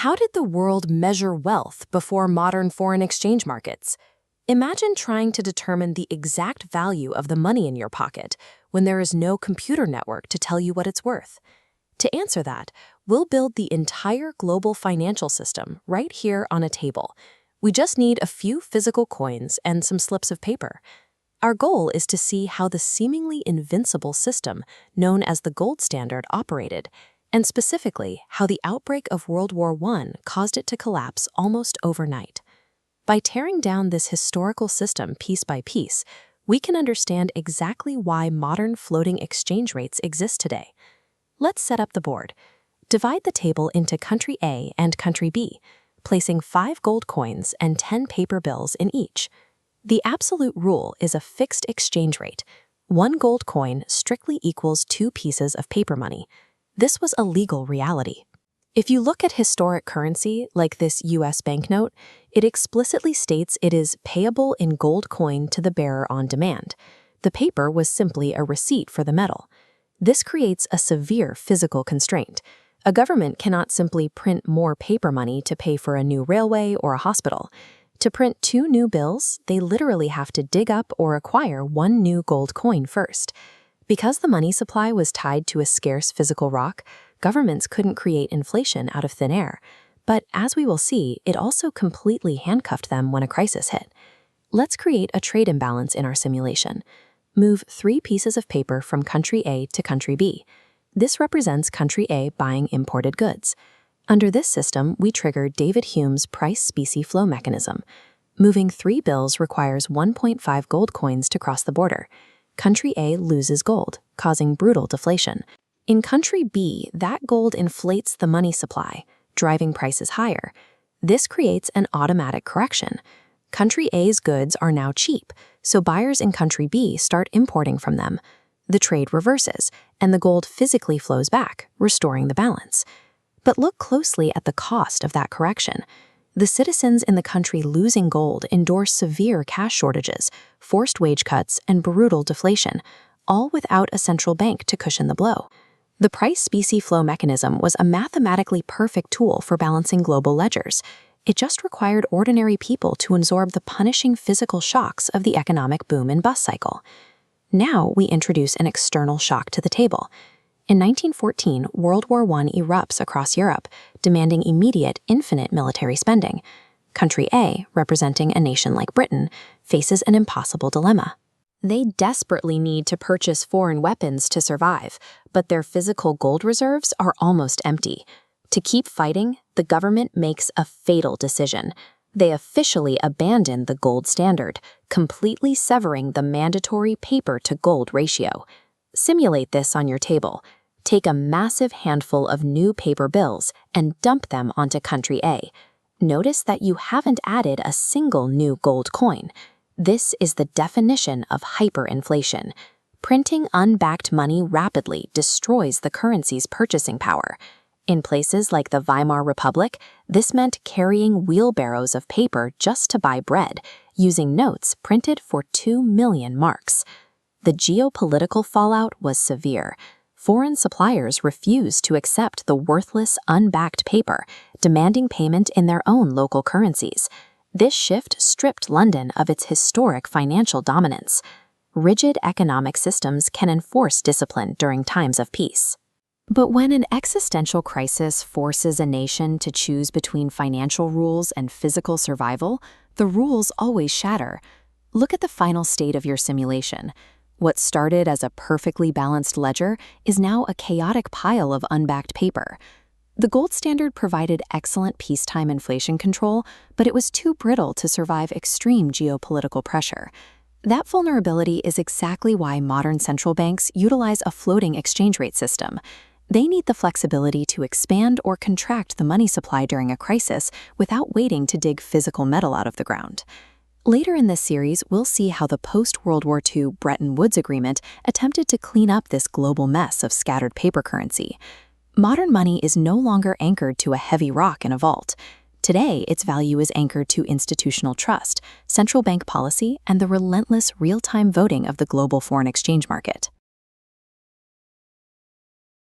How did the world measure wealth before modern foreign exchange markets? Imagine trying to determine the exact value of the money in your pocket when there is no computer network to tell you what it's worth. To answer that, we'll build the entire global financial system right here on a table. We just need a few physical coins and some slips of paper. Our goal is to see how the seemingly invincible system known as the gold standard operated, and specifically how the outbreak of World War I caused it to collapse almost overnight. By tearing down this historical system piece by piece, we can understand exactly why modern floating exchange rates exist today. Let's set up the board. Divide the table into country A and country B, placing 5 gold coins and 10 paper bills in each. The absolute rule is a fixed exchange rate. 1 gold coin strictly equals 2 pieces of paper money. This was a legal reality. If you look at historic currency, like this US banknote, it explicitly states it is payable in gold coin to the bearer on demand. The paper was simply a receipt for the metal. This creates a severe physical constraint. A government cannot simply print more paper money to pay for a new railway or a hospital. To print 2 new bills, they literally have to dig up or acquire 1 new gold coin first. Because the money supply was tied to a scarce physical rock, governments couldn't create inflation out of thin air. But as we will see, it also completely handcuffed them when a crisis hit. Let's create a trade imbalance in our simulation. Move 3 pieces of paper from country A to country B. This represents country A buying imported goods. Under this system, we trigger David Hume's Price-Specie-Flow Mechanism. Moving 3 bills requires 1.5 gold coins to cross the border. Country A loses gold, causing brutal deflation. In country B, that gold inflates the money supply, driving prices higher. This creates an automatic correction. Country A's goods are now cheap, so buyers in country B start importing from them. The trade reverses, and the gold physically flows back, restoring the balance. But look closely at the cost of that correction. The citizens in the country losing gold endure severe cash shortages, forced wage cuts, and brutal deflation, all without a central bank to cushion the blow. The Price-Specie-Flow Mechanism was a mathematically perfect tool for balancing global ledgers. It just required ordinary people to absorb the punishing physical shocks of the economic boom and bust cycle. Now we introduce an external shock to the table. In 1914, World War I erupts across Europe, demanding immediate, infinite military spending. Country A, representing a nation like Britain, faces an impossible dilemma. They desperately need to purchase foreign weapons to survive, but their physical gold reserves are almost empty. To keep fighting, the government makes a fatal decision. They officially abandon the gold standard, completely severing the mandatory paper-to-gold ratio. Simulate this on your table. Take a massive handful of new paper bills and dump them onto country A. Notice that you haven't added a single new gold coin. This is the definition of hyperinflation. Printing unbacked money rapidly destroys the currency's purchasing power. In places like the Weimar Republic, this meant carrying wheelbarrows of paper just to buy bread, using notes printed for 2 million marks. The geopolitical fallout was severe. Foreign suppliers refused to accept the worthless, unbacked paper, demanding payment in their own local currencies. This shift stripped London of its historic financial dominance. Rigid economic systems can enforce discipline during times of peace. But when an existential crisis forces a nation to choose between financial rules and physical survival, the rules always shatter. Look at the final state of your simulation. What started as a perfectly balanced ledger is now a chaotic pile of unbacked paper. The gold standard provided excellent peacetime inflation control, but it was too brittle to survive extreme geopolitical pressure. That vulnerability is exactly why modern central banks utilize a floating exchange rate system. They need the flexibility to expand or contract the money supply during a crisis without waiting to dig physical metal out of the ground. Later in this series, we'll see how the post-World War II Bretton Woods Agreement attempted to clean up this global mess of scattered paper currency. Modern money is no longer anchored to a heavy rock in a vault. Today, its value is anchored to institutional trust, central bank policy, and the relentless real-time voting of the global foreign exchange market.